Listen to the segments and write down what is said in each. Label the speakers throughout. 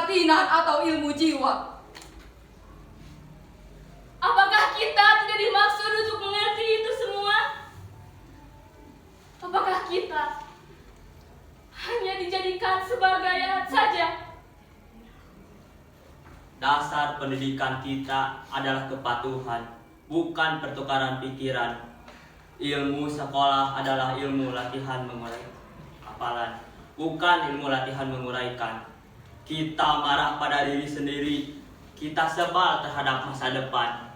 Speaker 1: kebatinan atau ilmu jiwa.
Speaker 2: Apakah kita tidak dimaksud untuk mengerti itu semua? Apakah kita hanya dijadikan sebagai alat saja?
Speaker 3: Dasar pendidikan kita adalah kepatuhan, bukan pertukaran pikiran. Ilmu sekolah adalah ilmu latihan mengurai hafalan, bukan ilmu latihan menguraikan. Kita marah pada diri sendiri, kita sebal terhadap masa depan.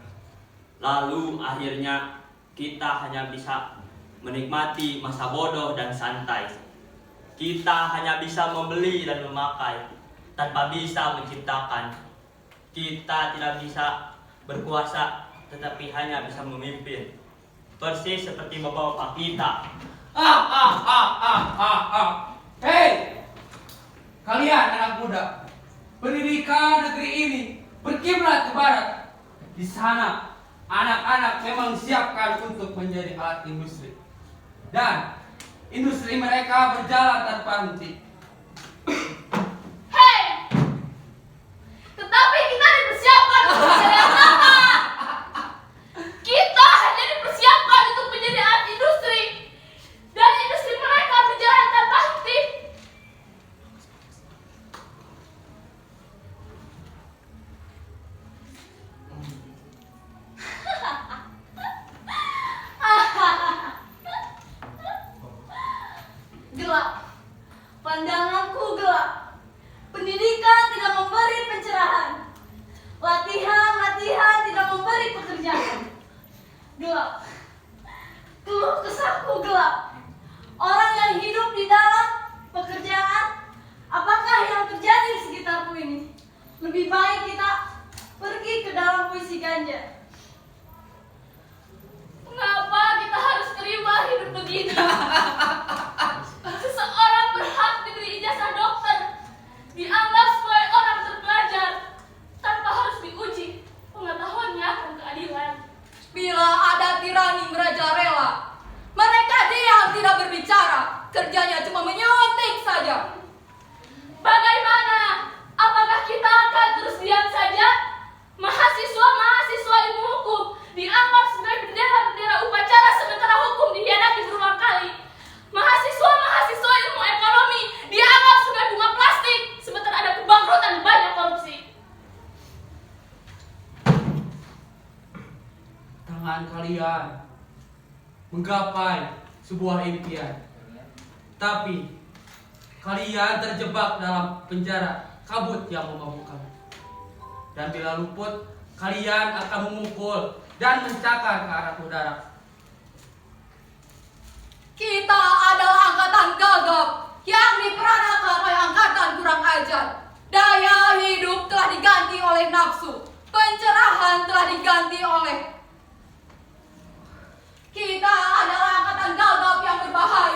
Speaker 3: Lalu akhirnya kita hanya bisa menikmati masa bodoh dan santai. Kita hanya bisa membeli dan memakai, tanpa bisa menciptakan. Kita tidak bisa berkuasa, tetapi hanya bisa memimpin. Persis seperti bapak-bapak kita.
Speaker 4: Hei, kalian anak muda, pendidikan negeri ini berkiblat ke barat. Di sana, anak-anak memang siapkan untuk menjadi alat industri. Dan industri mereka berjalan tanpa henti.
Speaker 2: Hei! Tetapi kita dipersiapkan untuk menjadi apa? Kita hanya dipersiapkan untuk menjadi alat industri. Dan industri mereka berjalan tanpa henti. Gelap. Pandanganku gelap. Pendidikan tidak memberi pencerahan. Latihan tidak memberi pekerjaan. Gelap. Keluh kesahku gelap. Orang yang hidup di dalam pekerjaan, apakah yang terjadi di sekitarku ini? Lebih baik kita pergi ke dalam puisi ganja. Mengapa kita harus terima hidup begini? Seseorang berhak diberi ijazah dokter, dianggap sebagai orang terpelajar, tanpa harus diuji pengetahuannya akan keadilan.
Speaker 1: Bila ada tirani merajalela, mereka diam tidak berbicara, kerjanya cuma menyuntik saja.
Speaker 2: Bagaimana? Apakah kita akan terus diam saja? Mahasiswa ilmu hukum dianggap sebagai bendera-bendera upacara, sementara hukum dikhianati berulang kali. Mahasiswa ilmu ekonomi dianggap sebagai bunga plastik, sementara ada kebangkrutan banyak korupsi.
Speaker 4: Tangan kalian menggapai sebuah impian, tapi kalian terjebak dalam penjara kabut yang memabukkan. Dan bila luput, kalian akan memukul dan mencakar ke arah udara.
Speaker 1: Kita adalah angkatan gagap yang diperanakan oleh angkatan kurang ajar. Daya hidup telah diganti oleh nafsu, pencerahan telah diganti oleh. Kita adalah angkatan gagap yang berbahaya.